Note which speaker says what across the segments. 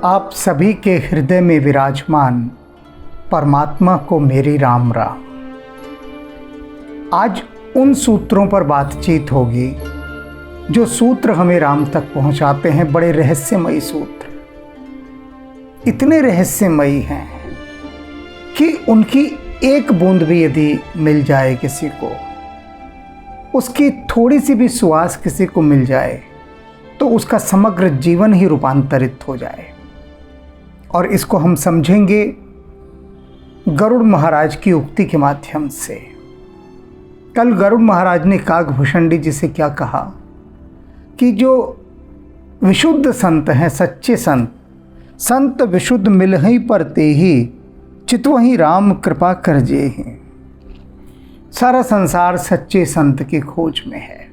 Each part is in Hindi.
Speaker 1: आप सभी के हृदय में विराजमान परमात्मा को मेरी राम राम। आज उन सूत्रों पर बातचीत होगी जो सूत्र हमें राम तक पहुंचाते हैं। बड़े रहस्यमयी सूत्र, इतने रहस्यमयी हैं कि उनकी एक बूंद भी यदि मिल जाए किसी को, उसकी थोड़ी सी भी सुवास किसी को मिल जाए तो उसका समग्र जीवन ही रूपांतरित हो जाए। और इसको हम समझेंगे गरुड़ महाराज की उक्ति के माध्यम से। कल गरुड़ महाराज ने काकभूषणी जी से क्या कहा कि जो विशुद्ध संत हैं, सच्चे संत विशुद्ध मिलहि पर तेहि चितवहि राम कृपा कर जेहि। सारा संसार सच्चे संत की खोज में है।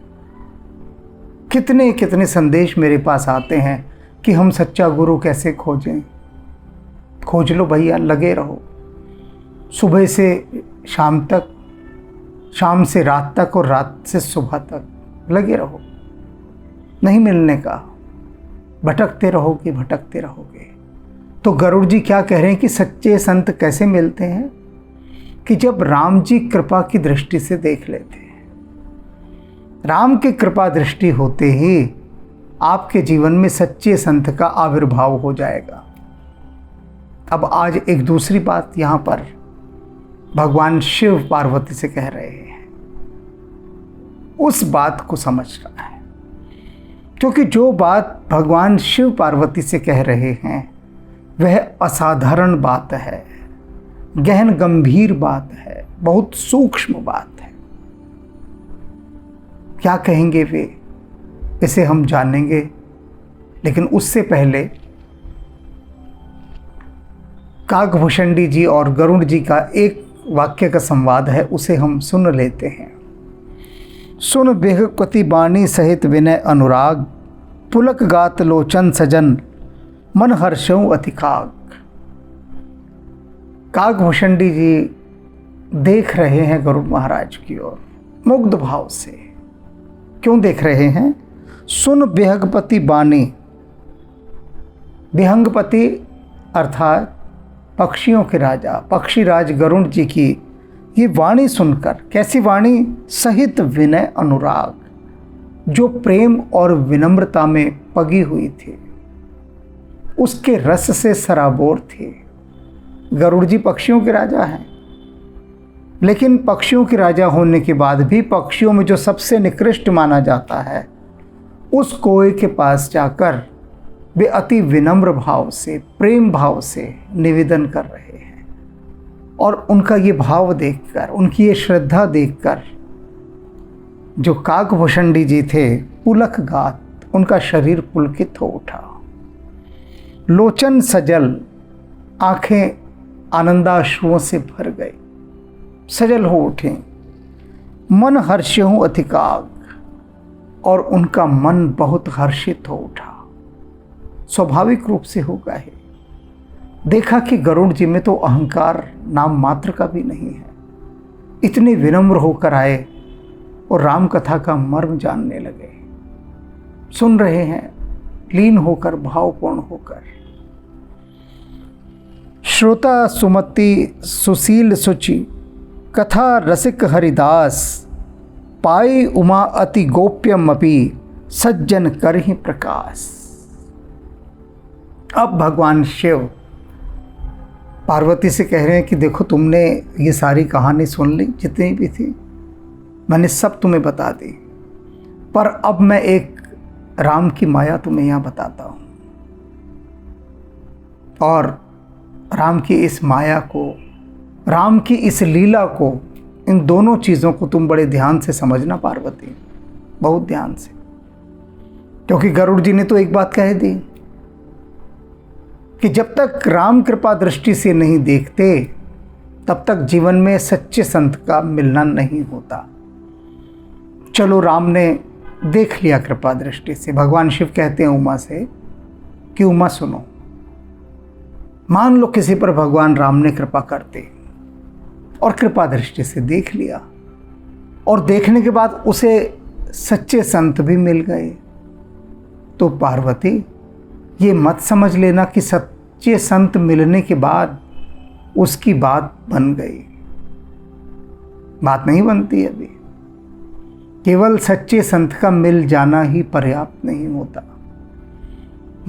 Speaker 1: कितने कितने संदेश मेरे पास आते हैं कि हम सच्चा गुरु कैसे खोजें। खोज लो भैया, लगे रहो। सुबह से शाम तक, शाम से रात तक और रात से सुबह तक लगे रहो। नहीं मिलने का, भटकते रहोगे। तो गरुड़ जी क्या कह रहे हैं कि सच्चे संत कैसे मिलते हैं? कि जब राम जी कृपा की दृष्टि से देख लेते हैं। राम की कृपा दृष्टि होते ही आपके जीवन में सच्चे संत का आविर्भाव हो जाएगा। अब आज एक दूसरी बात यहाँ पर भगवान शिव पार्वती से कह रहे हैं, उस बात को समझना है। क्योंकि जो बात भगवान शिव पार्वती से कह रहे हैं वह असाधारण बात है, गहन गंभीर बात है, बहुत सूक्ष्म बात है। क्या कहेंगे वे, इसे हम जानेंगे। लेकिन उससे पहले काकभूषणी जी और गरुड़ जी का एक वाक्य का संवाद है, उसे हम सुन लेते हैं। सुन बेहकति बाणी सहित विनय अनुराग, पुलक गात लोचन सजन मन हर्षों अतिकाग। काकभूषणी जी देख रहे हैं गरुड़ महाराज की ओर मुग्ध भाव से। क्यों देख रहे हैं? सुन बेहगपति बाणी, बेहंगपति अर्थात पक्षियों के राजा, पक्षीराज गरुड़ जी की ये वाणी सुनकर, कैसी वाणी? सहित विनय अनुराग, जो प्रेम और विनम्रता में पगी हुई थी, उसके रस से सराबोर थी। गरुड़ जी पक्षियों के राजा हैं, लेकिन पक्षियों के राजा होने के बाद भी पक्षियों में जो सबसे निकृष्ट माना जाता है, उस कोए के पास जाकर वे अति विनम्र भाव से, प्रेम भाव से निवेदन कर रहे हैं। और उनका ये भाव देखकर, उनकी ये श्रद्धा देखकर जो काकभूषणी जी थे पुलक गात, उनका शरीर पुलकित हो उठा। लोचन सजल, आंखें आनंदाश्रुओं से भर गई, सजल हो उठे। मन हर्षों अतिकाग, और उनका मन बहुत हर्षित हो उठा। स्वाभाविक रूप से होगा ही। देखा कि गरुड़ जी में तो अहंकार नाम मात्र का भी नहीं है। इतने विनम्र होकर आए और राम कथा का मर्म जानने लगे। सुन रहे हैं लीन होकर, भावपूर्ण होकर। श्रोता सुमति सुशील सुचि, कथा रसिक हरिदास, पाई उमा अति गोप्यमपि सज्जन करहि प्रकाश। अब भगवान शिव पार्वती से कह रहे हैं कि देखो, तुमने ये सारी कहानी सुन ली, जितनी भी थी मैंने सब तुम्हें बता दी, पर अब मैं एक राम की माया तुम्हें यहाँ बताता हूँ। और राम की इस माया को, राम की इस लीला को, इन दोनों चीज़ों को तुम बड़े ध्यान से समझना पार्वती, बहुत ध्यान से। क्योंकि गरुड़ जी ने तो एक बात कह दी कि जब तक राम कृपा दृष्टि से नहीं देखते तब तक जीवन में सच्चे संत का मिलना नहीं होता। चलो, राम ने देख लिया कृपा दृष्टि से। भगवान शिव कहते हैं उमा से कि उमा सुनो, मान लो किसी पर भगवान राम ने कृपा करते और कृपा दृष्टि से देख लिया, और देखने के बाद उसे सच्चे संत भी मिल गए, तो पार्वती ये मत समझ लेना कि सच्चे संत मिलने के बाद उसकी बात बन गई। बात नहीं बनती अभी। केवल सच्चे संत का मिल जाना ही पर्याप्त नहीं होता।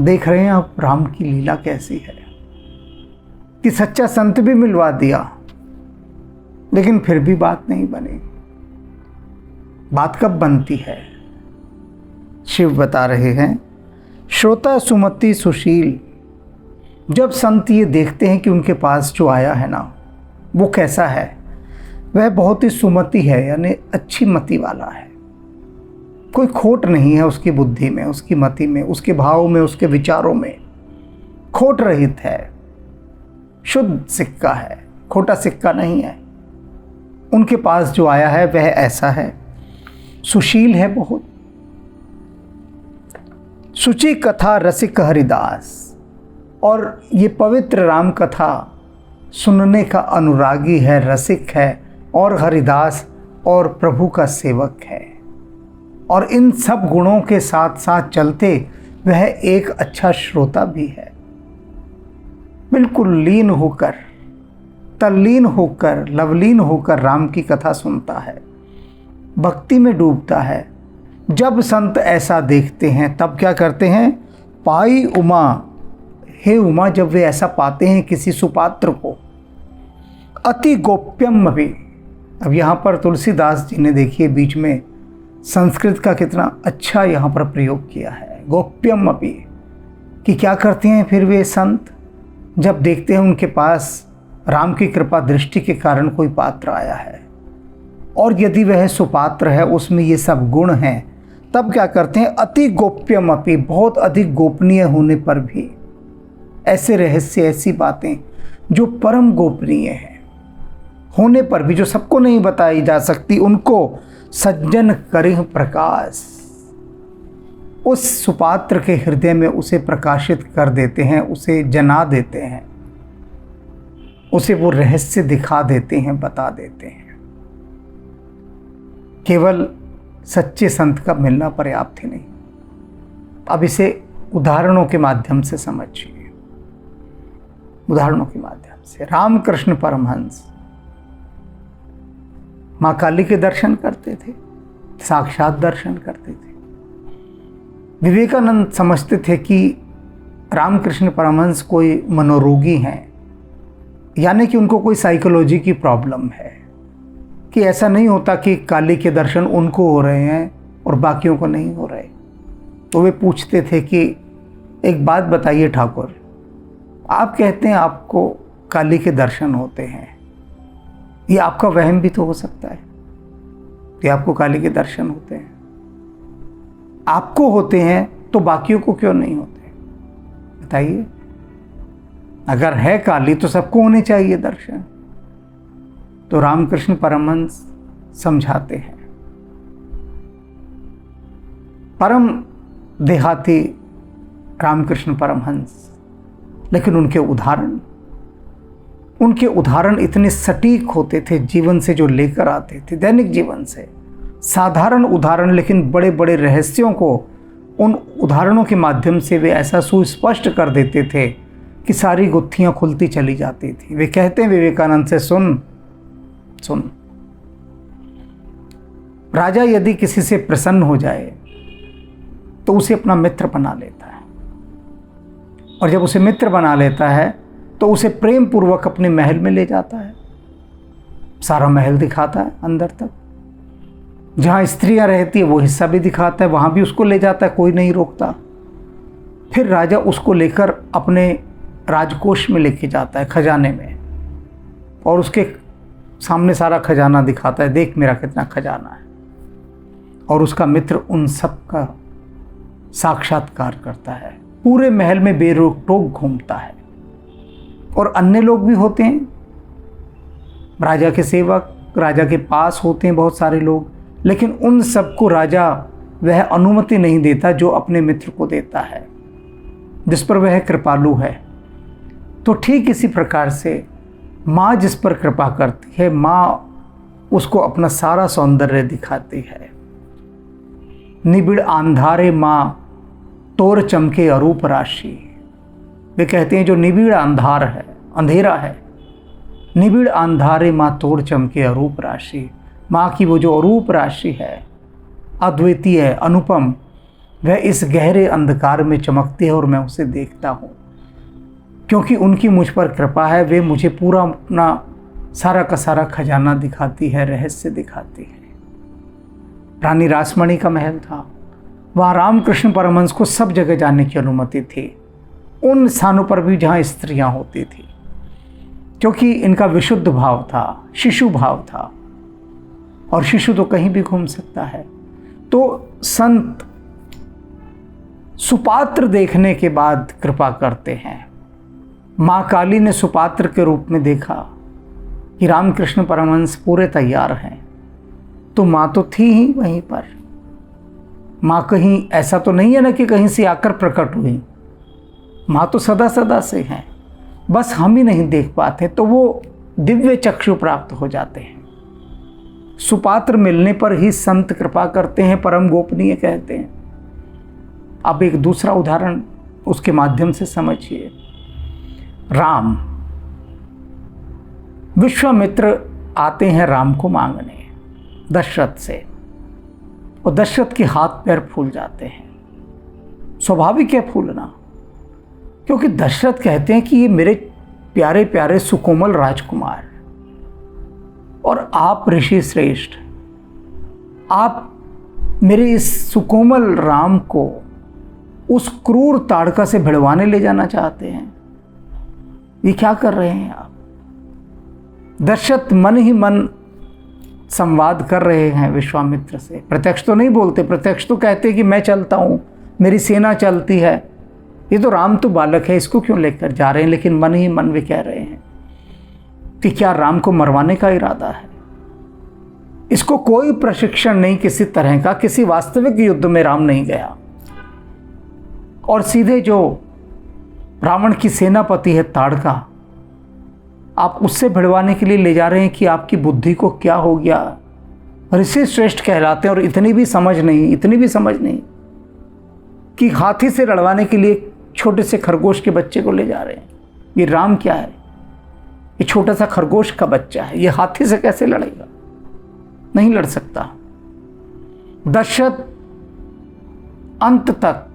Speaker 1: देख रहे हैं आप राम की लीला कैसी है कि सच्चा संत भी मिलवा दिया, लेकिन फिर भी बात नहीं बनी। बात कब बनती है? शिव बता रहे हैं, श्रोता सुमति सुशील। जब संत ये देखते हैं कि उनके पास जो आया है ना, वो कैसा है, वह बहुत ही सुमति है, यानी अच्छी मति वाला है। कोई खोट नहीं है उसकी बुद्धि में, उसकी मति में, उसके भाव में, उसके विचारों में। खोट रहित है, शुद्ध सिक्का है, खोटा सिक्का नहीं है। उनके पास जो आया है वह ऐसा है, सुशील है बहुत। सुचि कथा रसिक हरिदास। और ये पवित्र राम कथा सुनने का अनुरागी है, रसिक है, और हरिदास और प्रभु का सेवक है। और इन सब गुणों के साथ साथ चलते वह एक अच्छा श्रोता भी है। बिल्कुल लीन होकर, तल्लीन होकर, लवलीन होकर राम की कथा सुनता है, भक्ति में डूबता है। जब संत ऐसा देखते हैं तब क्या करते हैं? पाई उमा, हे उमा, जब वे ऐसा पाते हैं किसी सुपात्र को, अति गोप्यम भी। अब यहाँ पर तुलसीदास जी ने देखिए बीच में संस्कृत का कितना अच्छा यहाँ पर प्रयोग किया है, गोप्यम अपि, कि क्या करते हैं फिर वे संत जब देखते हैं उनके पास राम की कृपा दृष्टि के कारण कोई पात्र आया है, और यदि वह सुपात्र है, उसमें ये सब गुण हैं, तब क्या करते हैं? अति गोप्यम अपि, बहुत अधिक गोपनीय होने पर भी, ऐसे रहस्य, ऐसी बातें जो परम गोपनीय हैं होने पर भी, जो सबको नहीं बताई जा सकती, उनको सज्जन करिह प्रकाश, उस सुपात्र के हृदय में उसे प्रकाशित कर देते हैं, उसे जना देते हैं, उसे वो रहस्य दिखा देते हैं, बता देते हैं। केवल सच्चे संत का मिलना पर्याप्त ही नहीं। अब इसे उदाहरणों के माध्यम से समझिए। उदाहरणों के माध्यम से रामकृष्ण परमहंस माँ काली के दर्शन करते थे, साक्षात दर्शन करते थे। विवेकानंद समझते थे कि रामकृष्ण परमहंस कोई मनोरोगी हैं, यानी कि उनको कोई साइकोलॉजी की प्रॉब्लम है, कि ऐसा नहीं होता कि काली के दर्शन उनको हो रहे हैं और बाकियों को नहीं हो रहे। तो वे पूछते थे कि एक बात बताइए ठाकुर, आप कहते हैं आपको काली के दर्शन होते हैं, ये आपका वहम भी तो हो सकता है कि आपको काली के दर्शन होते हैं। आपको होते हैं तो बाकियों को क्यों नहीं होते? बताइए। अगर है काली तो सबको होने चाहिए दर्शन। तो रामकृष्ण परमहंस समझाते हैं, परम देहाती रामकृष्ण परमहंस, लेकिन उनके उदाहरण इतने सटीक होते थे, जीवन से जो लेकर आते थे, दैनिक जीवन से साधारण उदाहरण, लेकिन बड़े बड़े रहस्यों को उन उदाहरणों के माध्यम से वे ऐसा सुस्पष्ट कर देते थे कि सारी गुत्थियां खुलती चली जाती थी। वे कहते हैं विवेकानंद से, सुन, राजा यदि किसी से प्रसन्न हो जाए तो उसे अपना मित्र बना लेता है, और जब उसे मित्र बना लेता है तो उसे प्रेम पूर्वक अपने महल में ले जाता है, सारा महल दिखाता है अंदर तक, जहाँ स्त्रियां रहती है वो हिस्सा भी दिखाता है, वहाँ भी उसको ले जाता है, कोई नहीं रोकता। फिर राजा उसको लेकर अपने राजकोष में लेके जाता है, खजाने में, और उसके सामने सारा खजाना दिखाता है, देख मेरा कितना खजाना है। और उसका मित्र उन सब का साक्षात्कार करता है, पूरे महल में बेरोक टोक घूमता है। और अन्य लोग भी होते हैं, राजा के सेवक, राजा के पास होते हैं बहुत सारे लोग, लेकिन उन सबको राजा वह अनुमति नहीं देता जो अपने मित्र को देता है, जिस पर वह कृपालु है। तो ठीक इसी प्रकार से माँ जिस पर कृपा करती है, माँ उसको अपना सारा सौंदर्य दिखाती है। निबिड़ आंधारे माँ तोर चमके अरूप राशि। वे कहते हैं जो निबिड़ अंधार है, अंधेरा है, निबिड़ अंधारे माँ तोर चमके अरूप राशि। माँ की वो जो अरूप राशि है, अद्वितीय है, अनुपम, वह इस गहरे अंधकार में चमकती है और मैं उसे देखता हूँ। क्योंकि उनकी मुझ पर कृपा है, वे मुझे पूरा अपना सारा का सारा खजाना दिखाती है, रहस्य दिखाती है। रानी रासमणी का महल था, वहाँ रामकृष्ण परमहंस को सब जगह जाने की अनुमति थी, उन स्थानों पर भी जहाँ स्त्रियाँ होती थी, क्योंकि इनका विशुद्ध भाव था, शिशु भाव था, और शिशु तो कहीं भी घूम सकता है। तो संत सुपात्र देखने के बाद कृपा करते हैं। माँ काली ने सुपात्र के रूप में देखा कि रामकृष्ण परमहंस पूरे तैयार हैं, तो माँ तो थी ही वहीं पर। माँ कहीं ऐसा तो नहीं है ना कि कहीं से आकर प्रकट हुई, माँ तो सदा सदा से हैं, बस हम ही नहीं देख पाते, तो वो दिव्य चक्षु प्राप्त हो जाते हैं। सुपात्र मिलने पर ही संत कृपा करते हैं, परम गोपनीय कहते हैं। अब एक दूसरा उदाहरण उसके माध्यम से समझिए। राम, विश्वामित्र आते हैं राम को मांगने दशरथ से, और दशरथ के हाथ पैर फूल जाते हैं। स्वाभाविक है फूलना, क्योंकि दशरथ कहते हैं कि ये मेरे प्यारे प्यारे सुकोमल राजकुमार, और आप ऋषि श्रेष्ठ, आप मेरे इस सुकोमल राम को उस क्रूर ताड़का से भिड़वाने ले जाना चाहते हैं। ये क्या कर रहे हैं आप? दशरथ मन ही मन संवाद कर रहे हैं विश्वामित्र से, प्रत्यक्ष तो नहीं बोलते, प्रत्यक्ष तो कहते कि मैं चलता हूँ, मेरी सेना चलती है, ये तो राम तो बालक है, इसको क्यों लेकर जा रहे हैं। लेकिन मन ही मन वे कह रहे हैं कि क्या राम को मरवाने का इरादा है। इसको कोई प्रशिक्षण नहीं किसी तरह का, किसी वास्तविक युद्ध में राम नहीं गया, और सीधे जो रावण की सेनापति है ताड़का, आप उससे भिड़वाने के लिए ले जा रहे हैं कि आपकी बुद्धि को क्या हो गया। ऋषि श्रेष्ठ कहलाते हैं, और इतनी भी समझ नहीं कि हाथी से लड़वाने के लिए छोटे से खरगोश के बच्चे को ले जा रहे हैं। ये राम क्या है, ये छोटा सा खरगोश का बच्चा है, ये हाथी से कैसे लड़ेगा? नहीं लड़ सकता। दशरथ अंत तक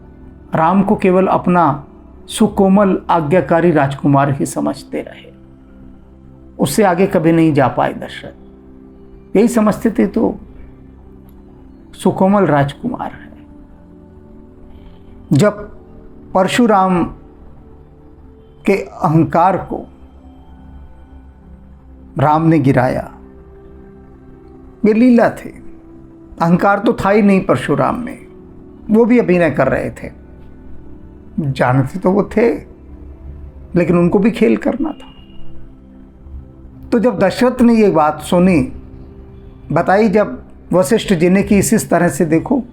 Speaker 1: राम को केवल अपना सुकोमल आज्ञाकारी राजकुमार ही समझते रहे, उससे आगे कभी नहीं जा पाए। दशरथ यही समझते थे तो सुकोमल राजकुमार है। जब परशुराम के अहंकार को राम ने गिराया, ये लीला थी, अहंकार तो था ही नहीं परशुराम में, वो भी अभिनय कर रहे थे, जानते तो वो थे, लेकिन उनको भी खेल करना था। तो जब दशरथ ने ये बात सुनी, बताई जब वशिष्ठ जी ने कि इस तरह से देखो,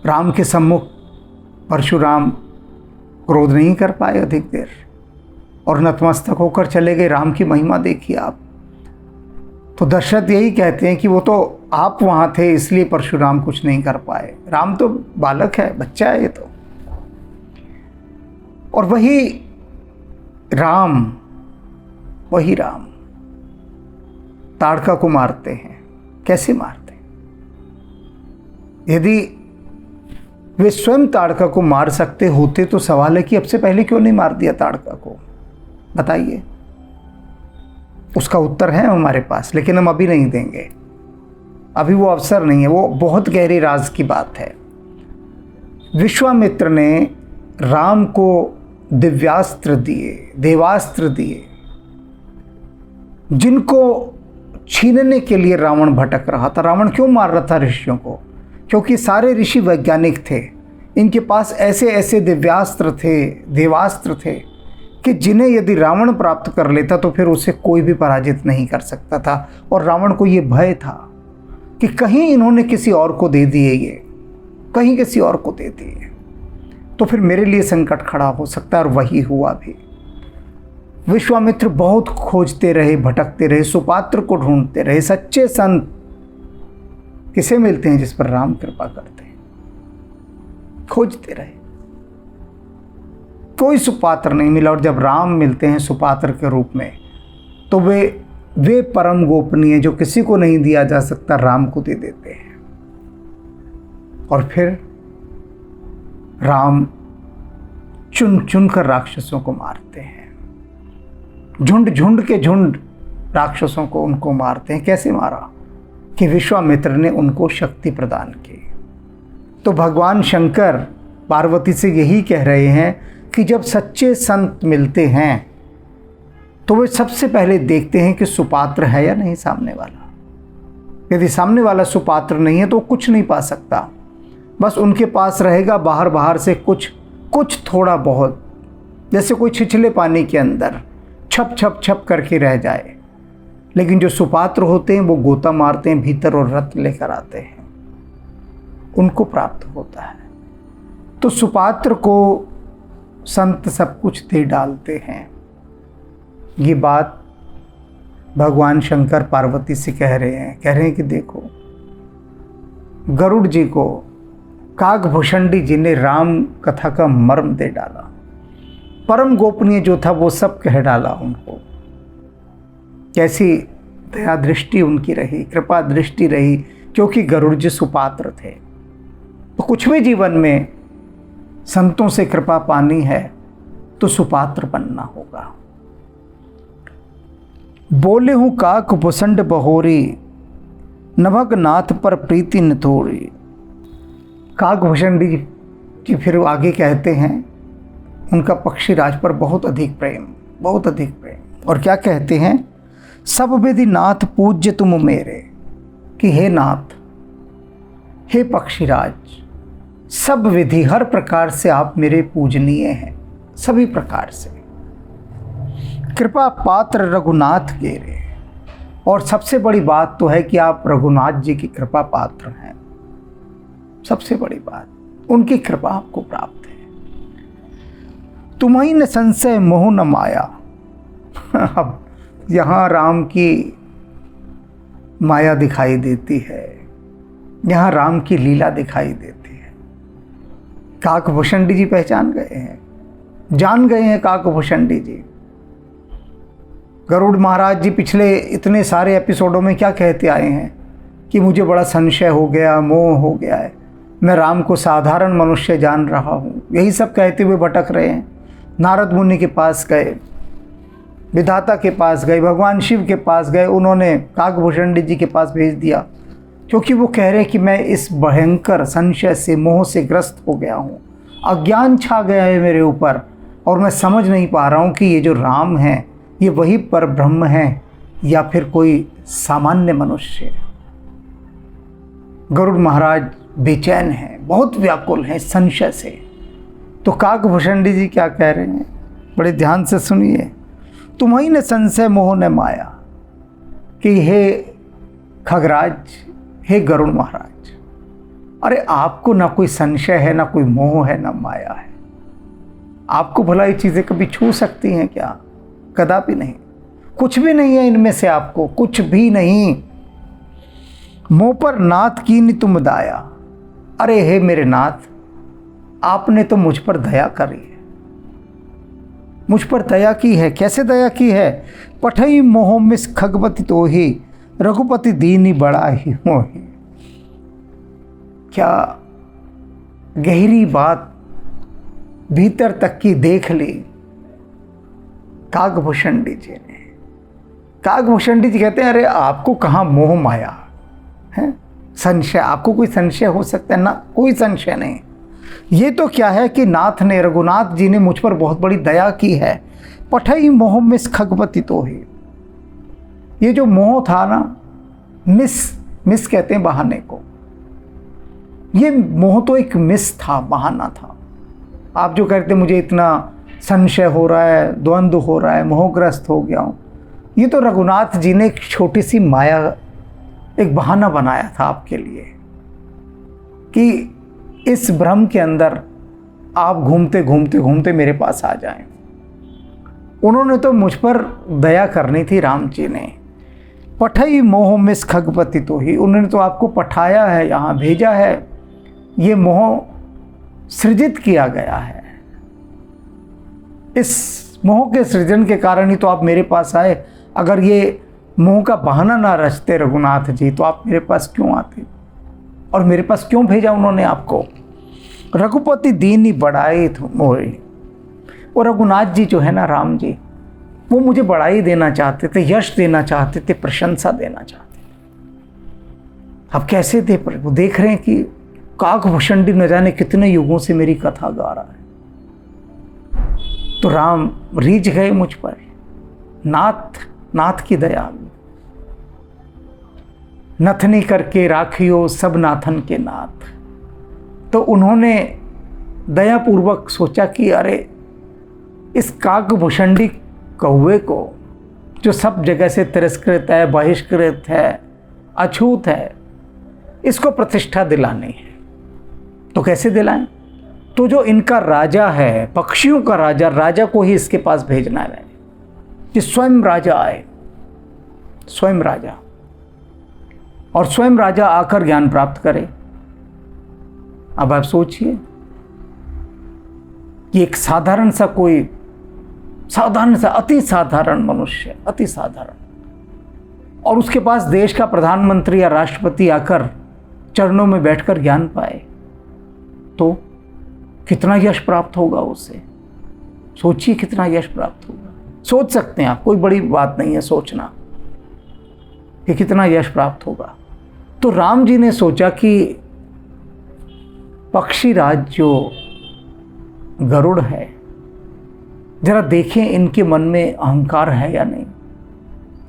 Speaker 1: राम के सम्मुख परशुराम क्रोध नहीं कर पाए अधिक देर, और नतमस्तक होकर चले गए। राम की महिमा देखिए आप। तो दशरथ यही कहते हैं कि वो तो आप वहाँ थे इसलिए परशुराम कुछ नहीं कर पाए, राम तो बालक है, बच्चा है ये तो। और वही राम ताड़का को मारते हैं। कैसे मारते हैं? यदि वे स्वयं ताड़का को मार सकते होते तो सवाल है कि अब से पहले क्यों नहीं मार दिया ताड़का को? बताइए। उसका उत्तर है हमारे पास, लेकिन हम अभी नहीं देंगे, अभी वो अवसर नहीं है, वो बहुत गहरी राज की बात है। विश्वामित्र ने राम को दिव्यास्त्र दिए, देवास्त्र दिए, जिनको छीनने के लिए रावण भटक रहा था। रावण क्यों मार रहा था ऋषियों को? क्योंकि सारे ऋषि वैज्ञानिक थे, इनके पास ऐसे ऐसे दिव्यास्त्र थे, देवास्त्र थे कि जिन्हें यदि रावण प्राप्त कर लेता तो फिर उसे कोई भी पराजित नहीं कर सकता था। और रावण को ये भय था कि कहीं इन्होंने किसी और को दे दिए, ये कहीं किसी और को दे दिए तो फिर मेरे लिए संकट खड़ा हो सकता है। और वही हुआ भी। विश्वामित्र बहुत खोजते रहे, भटकते रहे, सुपात्र को ढूंढते रहे। सच्चे संत किसे मिलते हैं? जिस पर राम कृपा करते हैं। खोजते रहे, कोई सुपात्र नहीं मिला। और जब राम मिलते हैं सुपात्र के रूप में, तो वे परम गोपनीय जो किसी को नहीं दिया जा सकता, राम को दे देते हैं। और फिर राम चुन चुन कर राक्षसों को मारते हैं, झुंड झुंड के झुंड राक्षसों को उनको मारते हैं। कैसे मारा? कि विश्वामित्र ने उनको शक्ति प्रदान की। तो भगवान शंकर पार्वती से यही कह रहे हैं कि जब सच्चे संत मिलते हैं तो वे सबसे पहले देखते हैं कि सुपात्र है या नहीं सामने वाला। यदि सामने वाला सुपात्र नहीं है तो कुछ नहीं पा सकता, बस उनके पास रहेगा बाहर बाहर से कुछ थोड़ा बहुत, जैसे कोई छिछले पानी के अंदर छप छप छप करके रह जाए। लेकिन जो सुपात्र होते हैं वो गोता मारते हैं भीतर और रत्न लेकर आते हैं, उनको प्राप्त होता है। तो सुपात्र को संत सब कुछ दे डालते हैं। ये बात भगवान शंकर पार्वती से कह रहे हैं कि देखो, गरुड़ जी को काकभूषणी जी ने राम कथा का मर्म दे डाला, परम गोपनीय जो था वो सब कह डाला उनको। कैसी दया दृष्टि उनकी रही, कृपा दृष्टि रही, क्योंकि गरुड़ जी सुपात्र थे। तो कुछ भी जीवन में संतों से कृपा पानी है तो सुपात्र बनना होगा। बोले हूं काक भुसंड बहोरी, नभग नाथ पर प्रीति न थोड़ी। काकभूषणी जी फिर आगे कहते हैं उनका पक्षीराज पर बहुत अधिक प्रेम। और क्या कहते हैं? सब विधि नाथ पूज्य तुम मेरे, कि हे नाथ, हे पक्षीराज, सब विधि हर प्रकार से आप मेरे पूजनीय हैं, सभी प्रकार से। कृपा पात्र रघुनाथ गेरे, और सबसे बड़ी बात तो है कि आप रघुनाथ जी की कृपा पात्र हैं। सबसे बड़ी बात, उनकी कृपा आपको प्राप्त है। तुम्हीं न संशय मोह न माया। अब यहाँ राम की माया दिखाई देती है, यहाँ राम की लीला दिखाई देती है। काकभूषणी जी पहचान गए हैं, जान गए हैं काकभूषणी जी। गरुड़ महाराज जी पिछले इतने सारे एपिसोडों में क्या कहते आए हैं कि मुझे बड़ा संशय हो गया, मोह हो गया है, मैं राम को साधारण मनुष्य जान रहा हूँ। यही सब कहते हुए भटक रहे हैं। नारद मुनि के पास गए, विधाता के पास गए, भगवान शिव के पास गए, उन्होंने काकभूषणी जी के पास भेज दिया, क्योंकि वो कह रहे कि मैं इस भयंकर संशय से, मोह से ग्रस्त हो गया हूँ, अज्ञान छा गया है मेरे ऊपर, और मैं समझ नहीं पा रहा हूँ कि ये जो राम है ये वही पर ब्रह्म है या फिर कोई सामान्य मनुष्य। गरुड़ महाराज बेचैन हैं, बहुत व्याकुल हैं संशय से। तो काकभूषणी जी क्या कह रहे हैं, बड़े ध्यान से सुनिए। तुम्हीं ने संशय मोह ने माया, कि हे खगराज, हे गरुड़ महाराज, अरे आपको ना कोई संशय है, ना कोई मोह है, ना माया है। आपको भला ये चीज़ें कभी छू सकती हैं क्या? कदापि नहीं। कुछ भी नहीं है इनमें से, आपको कुछ भी नहीं। मोह पर नाथ कीनी तुम दाया। अरे हे मेरे नाथ, आपने तो मुझ पर दया करी है, मुझ पर दया की है। कैसे दया की है? पठई मोह मिस खगपति तो ही, रघुपति दीनी बड़ा ही मोही। क्या गहरी बात भीतर तक की देख ली काकभूषणी जी ने। काकभूषणी जी कहते हैं अरे आपको कहाँ मोह माया है, संशय, आपको कोई संशय हो सकता है? ना, कोई संशय नहीं। ये तो क्या है कि नाथ ने, रघुनाथ जी ने मुझ पर बहुत बड़ी दया की है। पठई मोह मिस खगपति तो ही। ये जो मोह था ना, मिस कहते हैं बहाने को, ये मोह तो एक मिस था, बहाना था। आप जो कहते मुझे इतना संशय हो रहा है, द्वंद्व हो रहा है, मोहग्रस्त हो गया हूँ, ये तो रघुनाथ जी ने एक छोटी सी माया, एक बहाना बनाया था आपके लिए कि इस भ्रम के अंदर आप घूमते घूमते घूमते मेरे पास आ जाएं। उन्होंने तो मुझ पर दया करनी थी, राम जी ने। पठई मोह मिस खगपति तो ही, उन्होंने तो आपको पठाया है, यहाँ भेजा है। ये मोह सृजित किया गया है। इस मोह के सृजन के कारण ही तो आप मेरे पास आए। अगर ये मोह का बहाना ना रचते रघुनाथ जी तो आप मेरे पास क्यों आते, और मेरे पास क्यों भेजा उन्होंने आपको। रघुपति दीन ही बढ़ाए मोहे। और रघुनाथ जी जो है ना, राम जी, वो मुझे बढ़ाई देना चाहते थे, यश देना चाहते थे, प्रशंसा देना चाहते थे। अब कैसे दे, पर वो देख रहे हैं कि काकभूषणी न जाने कितने युगों से मेरी कथा गा रहा है। तो राम रीझ गए मुझ पर। नाथ की दया, नथनी करके राखियो सब नाथन के नाथ। तो उन्होंने दयापूर्वक सोचा कि अरे इस काकभूषणी कौवे को, जो सब जगह से तिरस्कृत है, बहिष्कृत है, अछूत है, इसको प्रतिष्ठा दिलानी है। तो कैसे दिलाएं? तो जो इनका राजा है, पक्षियों का राजा को ही इसके पास भेजना है कि स्वयं राजा आए, स्वयं राजा, और स्वयं राजा आकर ज्ञान प्राप्त करे। अब आप सोचिए कि एक साधारण सा अति साधारण मनुष्य, अति साधारण, और उसके पास देश का प्रधानमंत्री या राष्ट्रपति आकर चरणों में बैठकर ज्ञान पाए, तो कितना यश प्राप्त होगा उससे। सोचिए कितना यश प्राप्त होगा। सोच सकते हैं आप, कोई बड़ी बात नहीं है सोचना कि कितना यश प्राप्त होगा। तो राम जी ने सोचा कि पक्षीराज जो गरुड़ है, जरा देखें इनके मन में अहंकार है या नहीं।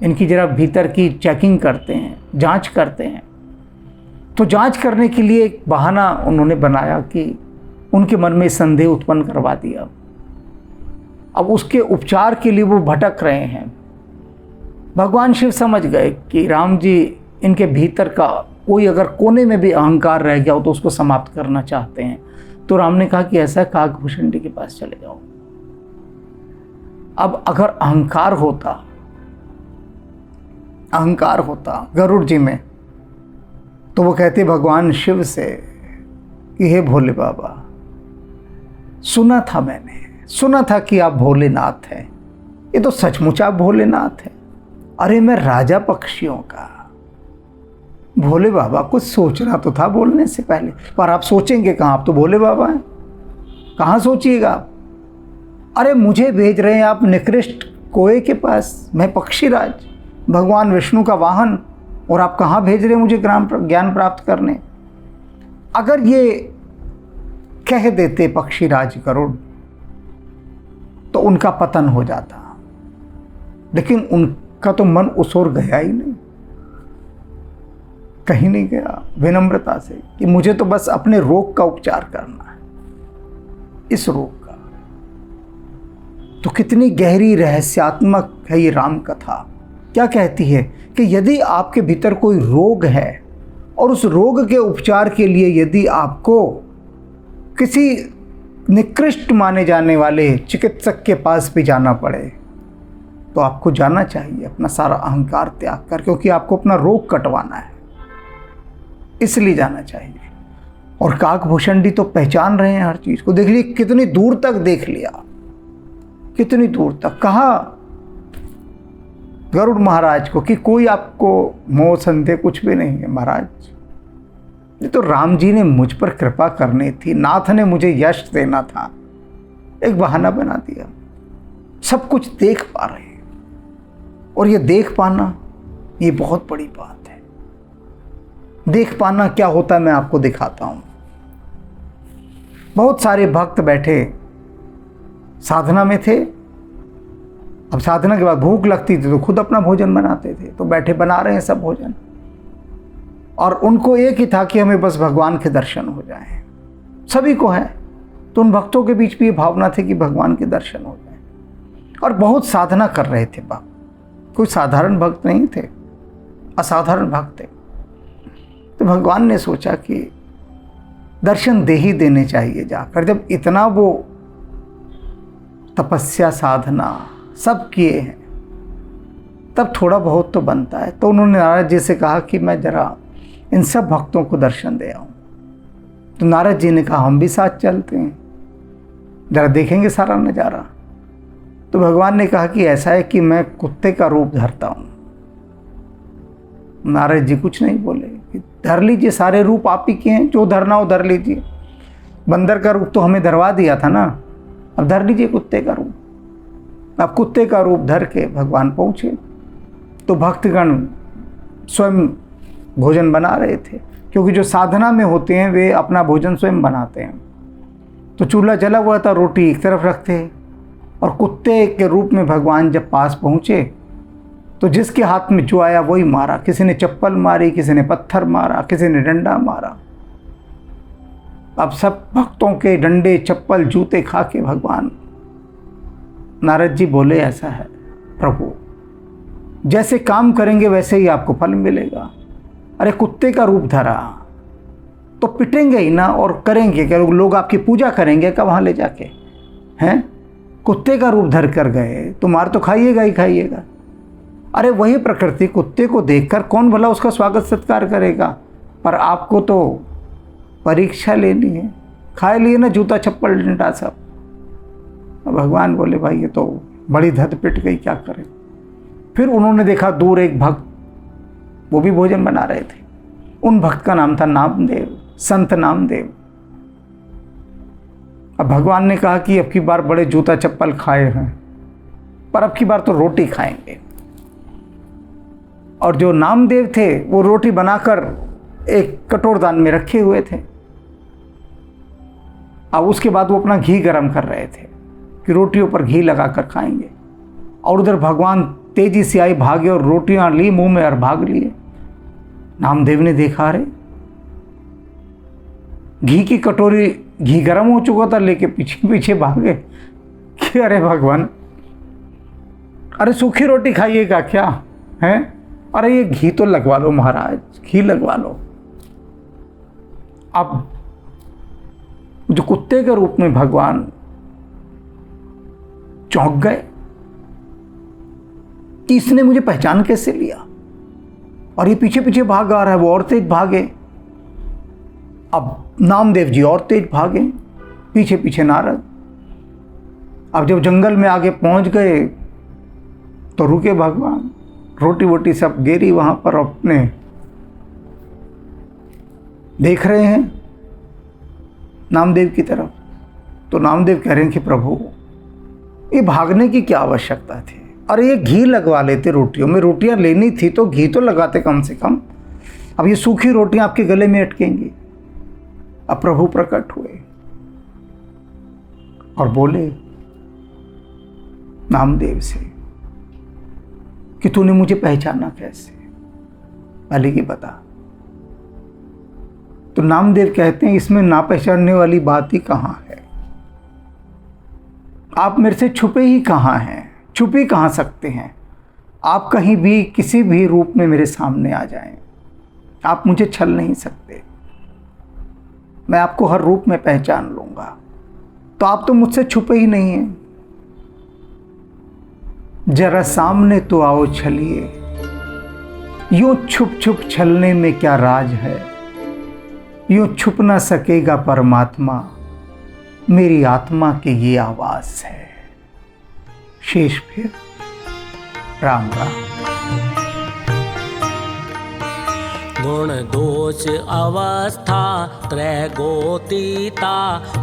Speaker 1: इनकी जरा भीतर की चेकिंग करते हैं, जांच करते हैं। तो जांच करने के लिए एक बहाना उन्होंने बनाया कि उनके मन में संदेह उत्पन्न करवा दिया। अब उसके उपचार के लिए वो भटक रहे हैं। भगवान शिव समझ गए कि राम जी इनके भीतर का कोई अगर कोने में भी अहंकार रह गया हो तो उसको समाप्त करना चाहते हैं। तो राम ने कहा कि ऐसा काकभूषणी के पास चले जाओ। अब अगर अहंकार होता गरुड़ जी में, तो वो कहते भगवान शिव से कि हे भोले बाबा, सुना था कि आप भोलेनाथ हैं। ये तो सचमुच आप भोलेनाथ हैं। अरे मैं राजा पक्षियों का। भोले बाबा कुछ सोचना तो था बोलने से पहले, पर आप सोचेंगे कहाँ, आप तो भोले बाबा हैं, कहाँ सोचिएगा आप। अरे मुझे भेज रहे हैं आप निकृष्ट कोए के पास, मैं पक्षीराज, भगवान विष्णु का वाहन, और आप कहाँ भेज रहे हैं मुझे ज्ञान प्राप्त करने। अगर ये कह देते पक्षीराज गरुड़ तो उनका पतन हो जाता, लेकिन उनका तो मन उस ओर गया ही नहीं, कहीं नहीं गया विनम्रता से कि मुझे तो बस अपने रोग का उपचार करना है, इस रोग का। तो कितनी गहरी रहस्यात्मक है ये राम कथा। क्या कहती है कि यदि आपके भीतर कोई रोग है और उस रोग के उपचार के लिए यदि आपको किसी निकृष्ट माने जाने वाले चिकित्सक के पास भी जाना पड़े, तो आपको जाना चाहिए अपना सारा अहंकार त्याग कर, क्योंकि आपको अपना रोग कटवाना है, इसलिए जाना चाहिए। और काकभूषणी तो पहचान रहे हैं हर चीज़ को। देख लीजिए कितनी दूर तक देख लिया, कितनी दूर तक। कहा गरुड़ महाराज को कि कोई आपको मोह संदेह कुछ भी नहीं है महाराज, ये तो राम जी ने मुझ पर कृपा करनी थी, नाथ ने मुझे यश देना था, एक बहाना बना दिया। सब कुछ देख पा रहे हैं, और ये देख पाना ये बहुत बड़ी बात है। देख पाना क्या होता है मैं आपको दिखाता हूँ। बहुत सारे भक्त बैठे साधना में थे। अब साधना के बाद भूख लगती थी तो खुद अपना भोजन बनाते थे, तो बैठे बना रहे हैं सब भोजन, और उनको एक ही था कि हमें बस भगवान के दर्शन हो जाएं। सभी को है, तो उन भक्तों के बीच भी ये भावना थी कि भगवान के दर्शन हो जाएं, और बहुत साधना कर रहे थे भक्त। कोई साधारण भक्त नहीं थे, असाधारण भक्त थे। तो भगवान ने सोचा कि दर्शन दे ही देने चाहिए जाकर। जब इतना वो तपस्या साधना सब किए हैं, तब थोड़ा बहुत तो बनता है। तो उन्होंने नारद जी से कहा कि मैं जरा इन सब भक्तों को दर्शन दे आऊं। तो नारद जी ने कहा हम भी साथ चलते हैं, जरा देखेंगे सारा नज़ारा। तो भगवान ने कहा कि ऐसा है कि मैं कुत्ते का रूप धरता हूँ। नारद जी कुछ नहीं बोले कि धर लीजिए, सारे रूप आप ही के हैं, जो धरना हो धर लीजिए। बंदर का रूप तो हमें धरवा दिया था ना, अब धर लीजिए कुत्ते का रूप। अब कुत्ते का रूप धर के भगवान पहुँचे। तो भक्तगण स्वयं भोजन बना रहे थे, क्योंकि जो साधना में होते हैं वे अपना भोजन स्वयं बनाते हैं। तो चूल्हा जला हुआ था, रोटी एक तरफ रखते, और कुत्ते के रूप में भगवान जब पास पहुँचे तो जिसके हाथ में जो आया वही मारा। किसी ने चप्पल मारी, किसी ने पत्थर मारा, किसी ने डंडा मारा। अब सब भक्तों के डंडे चप्पल जूते खा के भगवान नारद जी बोले ऐसा है प्रभु, जैसे काम करेंगे वैसे ही आपको फल मिलेगा। अरे कुत्ते का रूप धरा तो पिटेंगे ही ना, और करेंगे क्या? लोग आपकी पूजा करेंगे क्या वहाँ ले जाके? हैं, कुत्ते का रूप धर कर गए तो मार तो खाइएगा ही खाइएगा। अरे वही प्रकृति, कुत्ते को देखकर कौन भला उसका स्वागत सत्कार करेगा? पर आपको तो परीक्षा लेनी है, खाए लिए ना जूता चप्पल डंडा सब। भगवान बोले भाई ये तो बड़ी धद पिट गई, क्या करें। फिर उन्होंने देखा दूर एक भक्त, वो भी भोजन बना रहे थे। उन भक्त का नाम था नामदेव, संत नामदेव। अब भगवान ने कहा कि अब की बार बड़े जूता चप्पल खाए हैं, पर अब की बार तो रोटी खाएंगे। और जो नामदेव थे वो रोटी बनाकर एक कटोरदान में रखे हुए थे। अब उसके बाद वो अपना घी गर्म कर रहे थे कि रोटियों पर घी लगाकर खाएंगे। और उधर भगवान तेजी से आई, भागे और रोटियां ली मुंह में और भाग लिए। नामदेव ने देखा, अरे घी की कटोरी, घी गर्म हो चुका था, लेके पीछे पीछे भागे कि अरे भगवान, अरे सूखी रोटी खाइएगा क्या है? अरे ये घी तो लगवा लो महाराज, घी लगवा लो। अब जो कुत्ते के रूप में भगवान चौंक गए कि इसने मुझे पहचान कैसे लिया, और ये पीछे पीछे भाग आ रहा है। वो और तेज भागे। अब नामदेव जी और तेज भागे, पीछे पीछे नारद। अब जब जंगल में आगे पहुंच गए तो रुके भगवान, रोटी वोटी सब गिरी वहां पर, अपने देख रहे हैं नामदेव की तरफ। तो नामदेव कह रहे हैं कि प्रभु ये भागने की क्या आवश्यकता थी? अरे ये घी लगवा लेते रोटियों में, रोटियां लेनी थी तो घी तो लगाते कम से कम। अब ये सूखी रोटियां आपके गले में अटकेंगी। अब प्रभु प्रकट हुए और बोले नामदेव से कि तूने मुझे पहचाना कैसे, पहले ये बता। तो नामदेव कहते हैं इसमें ना पहचानने वाली बात ही कहां है। आप मेरे से छुपे ही कहां हैं, छुप ही कहां सकते हैं। आप कहीं भी किसी भी रूप में मेरे सामने आ जाएं, आप मुझे छल नहीं सकते। मैं आपको हर रूप में पहचान लूंगा। तो आप तो मुझसे छुपे ही नहीं हैं। जरा सामने तो आओ छलिए, यूं छुप छुप छलने में क्या राज है। यूं छुप ना सकेगा परमात्मा, मेरी आत्मा की ये आवाज है। शेष फिर राम राम।
Speaker 2: गुण दोष अवस्था त्रैगोतीता,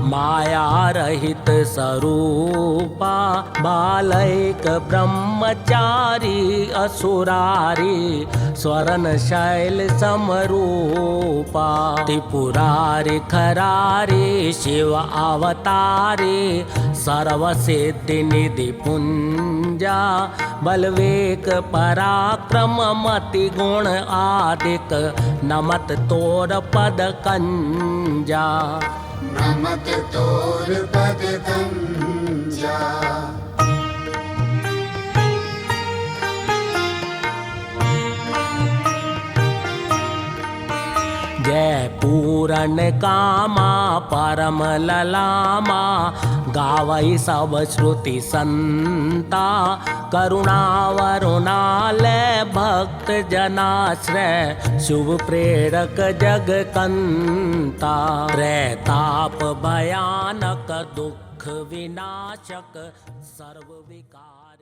Speaker 2: माया रहित स्वरूपा। बालैक ब्रह्मचारी असुरारी, स्वरण शैल समरूपा। त्रिपुरारी खरारी शिव अवतारी, सर्वसिद्धि निधि पुंजा। बलवेक पराक्रम मति गुण आदिक, नमत तोर पद कंजा।
Speaker 3: नमत तोर पद कंजा।
Speaker 2: जय पूरन कामा परम ललामा, गावई सब श्रुति संता, करुणावरुणालय भक्त जनाश्रय, शुभ प्रेरक जग कंता। त्रैताप भयानक दुख विनाशक, सर्व विकार